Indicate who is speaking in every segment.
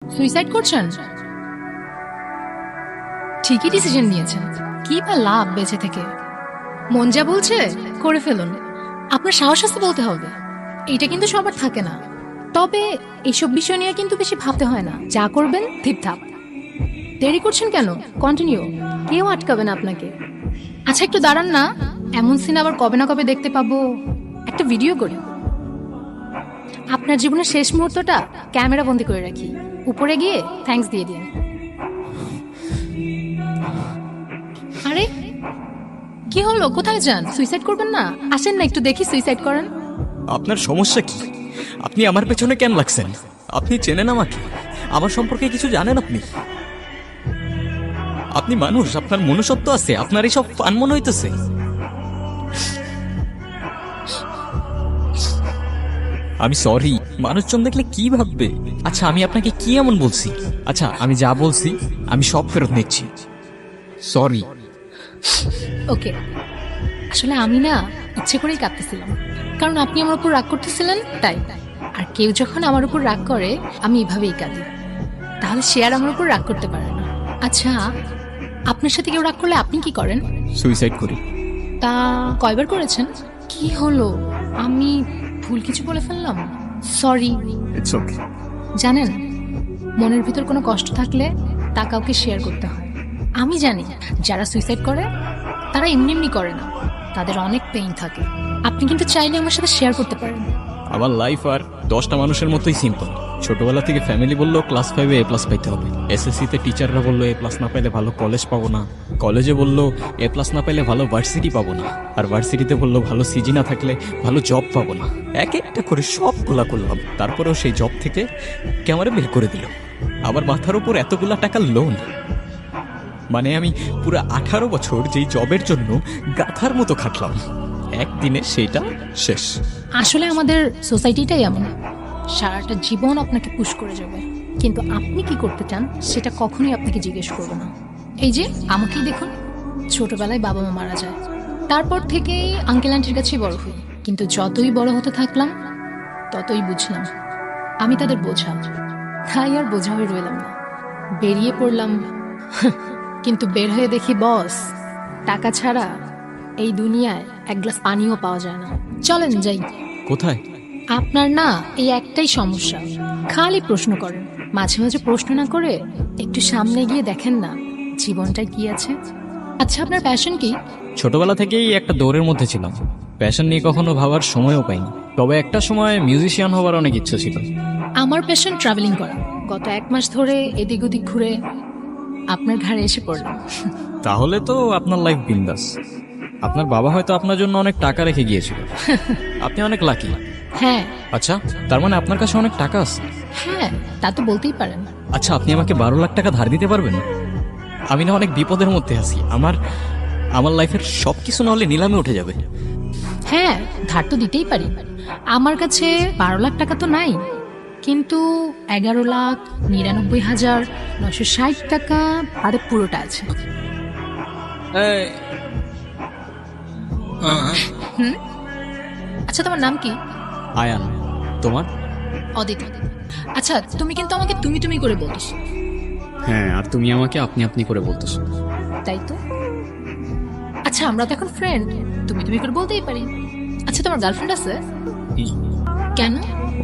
Speaker 1: Suicide করছেন? ঠিকই decision নিয়েছেন। কি বা লাভ বেঁচে থেকে? মন যা বলছে করে ফেলুন। আপনার সাহস আছে বলতে হবে। এটা কিন্তু সবার থাকে না। তবে এইসব বিষয় নিয়ে কিন্তু বেশি ভাবতে হয় না। যা করবেন ঠিকঠাক। দেরি করছেন কেন? কন্টিনিউ। কেউ আটকাবে না আপনাকে। আচ্ছা একটু দাঁড়ান না। এমন সিন আবার কবে না কবে দেখতে পাবো। একটা ভিডিও করি। আপনার জীবনের শেষ মুহূর্তটা ক্যামেরা বন্দি করে রাখি। উপরে গিয়ে থ্যাঙ্কস দিয়ে দিন। আরে কি হলো? কোথায় যান? সুইসাইড করবেন না? আসেন না একটু দেখি সুইসাইড করেন।
Speaker 2: আপনার সমস্যা কি? আপনি আমার পেছনে কেন লাগছেন? আপনি চেনেন আমাকে? আমার সম্পর্কে কিছু জানেন আপনি? আপনি মানুষ, আপনার মনুষ্যত্ব আছে, আপনার এইসব ফান মনে হইতেছে। আমি সরি, মানুষজন দেখলে কি ভাববে? আচ্ছা আমি আপনাকে কি এমন বলছি? আচ্ছা আমি যা বলছি আমি সব ফেরত নিচ্ছি। সরি।
Speaker 1: ওকে, আসলে আমি না ইচ্ছে করেই কাঁদতেছিলাম, কারণ আপনি আমার উপর রাগ করতেছিলেন তাই। আর কেউ যখন আমার উপর রাগ করে আমি এভাবেই কাঁদি। তাহলে সে আর আমার উপর রাগ করতে পারে না। আচ্ছা, আপনার সাথে কেউ রাগ করলে আপনি কি করেন?
Speaker 2: সুইসাইড করি।
Speaker 1: তা কয়বার করেছেন? কি হলো? আমি ভুল কিছু বলে ফেললাম? সরি।
Speaker 2: It's okay.
Speaker 1: জানেন, মনের ভিতর কোনো কষ্ট থাকলে তা কাউকে শেয়ার করতে হয়। আমি জানি যারা সুইসাইড করে তারা এমনি এমনি করে না, তাদের অনেক পেইন থাকে। আপনি কিন্তু চাইলে আমার সাথে শেয়ার করতে পারেন।
Speaker 2: আমার লাইফ আর 10টা মানুষের মতোই সিম্পল। ছোটবেলা থেকে ফ্যামিলি বললো ক্লাস 5-এ A+ পাইতে হবে। এসএসসিতে টিচাররা বললো A+ না পাইলে ভালো কলেজ পাবো না। কলেজে বললো A+ না পাইলে ভালো ভার্সিটি পাবো না। আর ভার্সিটিতে বললো ভালো সিজি না থাকলে ভালো জব পাবো না। এক একটা করে সবগুলা করলাম, তারপরেও সেই জব থেকে ক্যামেরা বের করে দিল। আবার মাথার উপর এতগুলা টাকার লোন। মানে আমি পুরো 18 বছর যেই জবের জন্য গাধার মতো খাটলাম, একদিনে সেইটা শেষ।
Speaker 1: আসলে আমাদের সোসাইটিটাই এমন, সারাটা জীবন আপনাকে পুশ করে যাবে, কিন্তু আপনি কি করতে চান সেটা কখনোই আপনাকে জিজ্ঞেস করবে না। এই যে আমাকেই দেখুন, ছোটবেলায় বাবা মা মারা যায়, তারপর থেকেই আঙ্কেল আন্টির কাছেই বড় হই। কিন্তু যতই বড় হতে থাকলাম ততই বুঝলাম আমি তাদের বোঝা। তাই আর বোঝা হয়ে রইলাম না, বেরিয়ে পড়লাম। কিন্তু বের হয়ে দেখি বস, টাকা ছাড়া এই দুনিয়ায় এক গ্লাস পানিও পাওয়া যায় না। চলেন যাই।
Speaker 2: কোথায়?
Speaker 1: আপনার না এই একটাই সমস্যা, খালি প্রশ্ন করেন। মাঝে মাঝে প্রশ্ন না করে একটু সামনে গিয়ে দেখেন না জীবনটায় কি আছে। আচ্ছা আপনার প্যাশন কি?
Speaker 2: ছোটবেলা থেকেই একটা দৌড়ের মধ্যে ছিলাম, প্যাশন নিয়ে কখনো ভাবার সময়ও পাইনি। তবে একটা সময় মিউজিশিয়ান হবার অনেক ইচ্ছে ছিল।
Speaker 1: আমার প্যাশন ট্রাভেলিং করা। গত 1 মাস ধরে এদিক ওদিক ঘুরে আপনার ঘাড়ে এসে পড়লাম।
Speaker 2: তাহলে তো আপনার লাইফ বিন্দাস। আপনার বাবা হয়তো আপনার জন্য অনেক টাকা রেখে গিয়েছিল। আপনি অনেক লাকি।
Speaker 1: হ্যাঁ
Speaker 2: আচ্ছা, তার মানে আপনার কাছে অনেক টাকা আছে?
Speaker 1: হ্যাঁ, তা তো বলতেই পারেন।
Speaker 2: আচ্ছা, আপনি আমাকে 12 লাখ টাকা ধার দিতে পারবেন? আমি না অনেক বিপদের মধ্যে আছি। আমার লাইফের সব কিছু না হলে নিলামে উঠে যাবে।
Speaker 1: হ্যাঁ, ধার তো দিতেই পারি। আমার কাছে 12 লাখ টাকা তো নাই, কিন্তু 11,99,960 টাকা আরে পুরোটা আছে। হুম, আচ্ছা তোমার নাম কি?
Speaker 2: আয়ান। তোমার?
Speaker 1: অদিতি। আচ্ছা তুমি কিন্তু আমাকে তুমি তুমি করে বলিস।
Speaker 3: হ্যাঁ, আর তুমি আমাকে আপনি আপনি করে বলতেছো।
Speaker 1: তাই তো। আচ্ছা আমরা তো এখন ফ্রেন্ড, তুমি তুমি করে বলতেই পারি। আচ্ছা তোমার গার্লফ্রেন্ড আছে? কেন?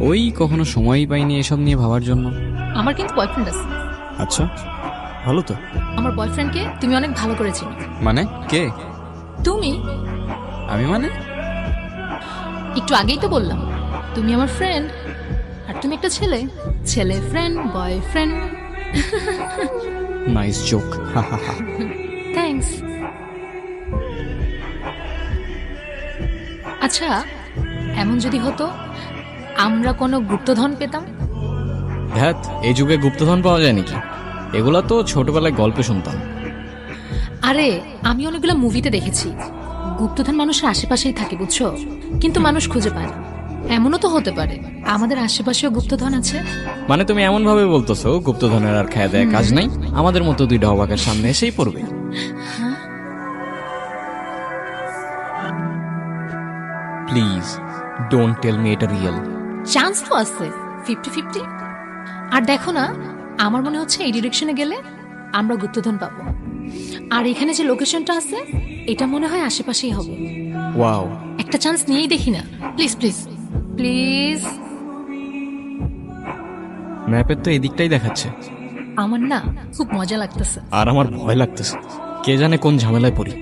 Speaker 3: ওই কখনো সময়ই পাইনি এসব নিয়ে ভাবার জন্য।
Speaker 1: আমার কিন্তু বয়ফ্রেন্ড আছে।
Speaker 3: আচ্ছা, ভালো তো।
Speaker 1: আমার বয়ফ্রেন্ডকে তুমি অনেক ভালো করে চিনো।
Speaker 3: মানে কে?
Speaker 1: তুমি
Speaker 3: আমি মানে?
Speaker 1: একটু আগেই তো বললাম তুমি আমার ফ্রেন্ড, আর তুমি একটা ছেলে। ছেলে friend, boyfriend.
Speaker 3: Nice joke.
Speaker 1: Thanks. আচ্ছা এমন যদি হতো আমরা কোনো গুপ্তধন পেতাম?
Speaker 2: ধ্যাত, এই যুগে গুপ্তধন পাওয়া যায় নাকি? এগুলা তো ছোটবেলায় গল্পে শুনতাম।
Speaker 1: আরে আমি অনেকগুলো মুভিতে দেখেছি গুপ্তধন মানুষের আশেপাশেই থাকে, বুঝছো, কিন্তু মানুষ খুঁজে পায় না। এমনও তো হতে পারে আমাদের আশেপাশেও গুপ্তধন আছে।
Speaker 2: মানে তুমি এমন ভাবে বলতেছো গুপ্তধনের আর খায় দেয় কাজ নাই, আমাদের মতো দুইটা অবাকের সামনে এসেই পড়বে। প্লিজ ডোন্ট টেল মি এটা রিয়েল।
Speaker 1: চান্স তো আছে 50-50। আর দেখো না, আমার মনে হচ্ছে এই ডিরেকশনে গেলে আমরা গুপ্তধন পাবো। আর এখানে যে লোকেশনটা আছে এটা মনে হয় আশেপাশেই হবে।
Speaker 2: ওয়াও,
Speaker 1: একটা চান্স নিয়েই দেখি না, প্লিজ প্লিজ প্লিজ।
Speaker 2: ম্যাপের তো এদিকটাই দেখাচ্ছে,
Speaker 1: আমার না খুব মজা লাগতেছে।
Speaker 2: আর আমার ভয় লাগতেছে, কে জানে কোন ঝামেলায় পড়ি।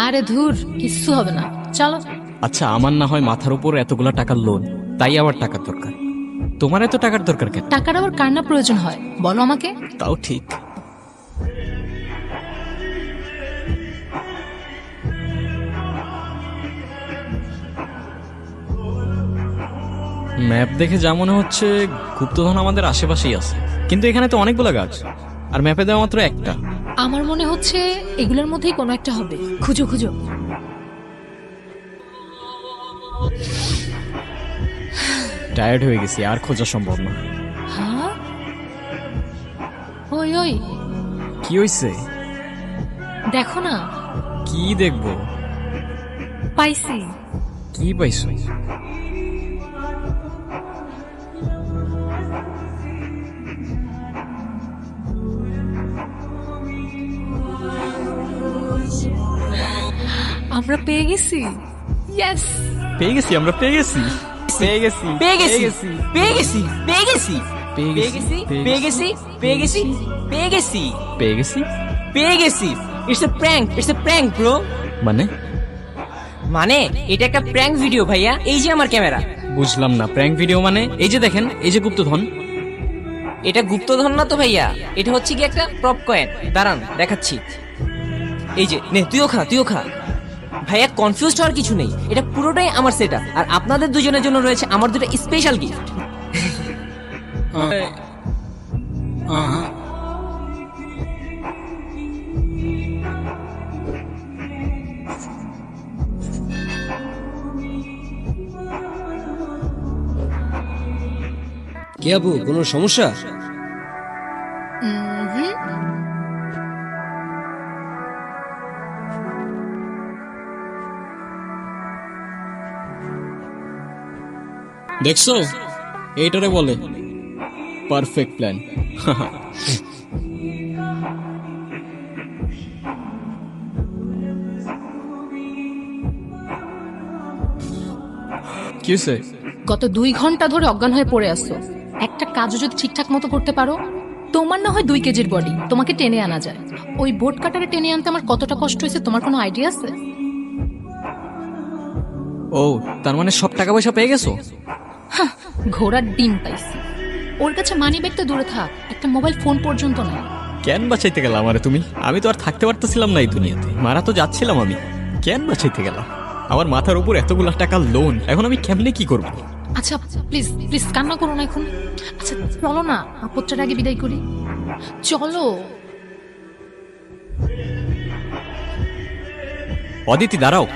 Speaker 1: আরে ধুর, কিচ্ছু হবে না, চলো।
Speaker 2: আচ্ছা, আমার না হয় মাথার উপর এতগুলা টাকার লোন, তাই আবার টাকার দরকার। তোমার এত টাকার দরকার কেন?
Speaker 1: টাকার আবার কার না প্রয়োজন হয় বলো আমাকে?
Speaker 2: তাও ঠিক। ম্যাপ দেখে যা মনে হচ্ছে গুপ্তধন আমাদের আশেপাশেই আছে, কিন্তু এখানে তো অনেকগুলো গাছ আর ম্যাপে দেওয়া মাত্র একটা।
Speaker 1: আমার মনে হচ্ছে এগুলোর মধ্যেই কোনো একটা হবে, খুঁজো খুঁজো।
Speaker 2: টায়ার্ড হয়ে গেছি, আর খোঁজা সম্ভব না।
Speaker 1: হ্যাঁ, ওই ওই
Speaker 2: কি হইছে?
Speaker 1: দেখো না,
Speaker 2: কি দেখবো?
Speaker 1: পাইছি।
Speaker 2: কি পাইছো?
Speaker 1: আমরা পেয়ে গেছি, ইয়েস।
Speaker 2: পেয়ে গেছি, আমরা পেয়ে গেছি, পেয়ে গেছি,
Speaker 4: পেয়ে গেছি পেয়ে গেছি পেয়ে গেছি
Speaker 2: পেয়ে
Speaker 4: পেয়ে
Speaker 2: গেছি,
Speaker 4: গেছি পেয়ে গেছি পেয়ে গেছি পেয়ে গেছি
Speaker 2: পেয়ে গেছি।
Speaker 4: পেয়ে গেছি। It's a prank bro.
Speaker 2: মানে
Speaker 4: মানে এটা একটা প্র্যাঙ্ক ভিডিও ভাইয়া, এই যে আমার ক্যামেরা।
Speaker 2: বুঝলাম না, প্র্যাঙ্ক ভিডিও মানে? এই যে দেখেন, এই যে গুপ্তধন।
Speaker 4: এটা গুপ্তধন না তো ভাইয়া, এটা হচ্ছে কি একটা প্রপ কয়েন। দাঁড়ান দেখাচ্ছি। এই যে নে, তুইও খা। ভাইয়া কনফিউজ হওয়ার কিছু নেই, এটা পুরোটাই আমার সেটআপ, আর আপনাদের দুজনের জন্য রয়েছে আমার দুটো স্পেশাল গিফট।
Speaker 5: কি আপু, কোনো সমস্যা?
Speaker 2: দেখছো, এইটারে বলে পারফেক্ট প্ল্যান। কি হয়েছে?
Speaker 1: গত 2 ঘন্টা ধরে অজ্ঞান হয়ে পড়ে আসছো। একটা কাজও যদি ঠিকঠাক মতো করতে পারো, তোমার না হয় 2 কেজির বডি, তোমাকে টেনে আনা যায়। ওই বোট কাটারে টেনে আনতে আমার কতটা কষ্ট হয়েছে তোমার কোনো আইডিয়া আছে?
Speaker 2: ও, তার মানে সব টাকা পয়সা পেয়ে গেছো?
Speaker 1: ঘোড়ার ডিম পাইছি। ওর কাছে মানি ব্যাগ তো দূরে থাক, একটা মোবাইল ফোন পর্যন্ত নাই।
Speaker 2: কেন বাঁচাইতে গেলাম আরে তুমি? আমি তো আর থাকতে পারতেছিলাম না এই দুনিয়াতে, মারা তো যাচ্ছিলাম আমি। কেন বাঁচাইতে গেলাম? আমার মাথার উপর এতগুলা টাকা লোন, এখন আমি কেমনে কি করব?
Speaker 1: আচ্ছা প্লিজ প্লিজ কান্না করো না এখন। আচ্ছা চলো না, আপত্তির আগে বিদায় করি, চলো।
Speaker 2: অদিতি দাঁড়াও।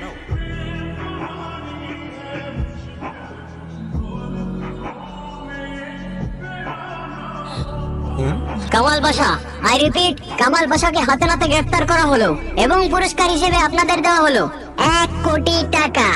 Speaker 6: Kamal Basha, I repeat, Kamal বাশাকে হাতে নাতে গ্রেফতার করা হলো এবং পুরস্কার হিসেবে আপনাদের দেওয়া হলো 1 কোটি টাকা।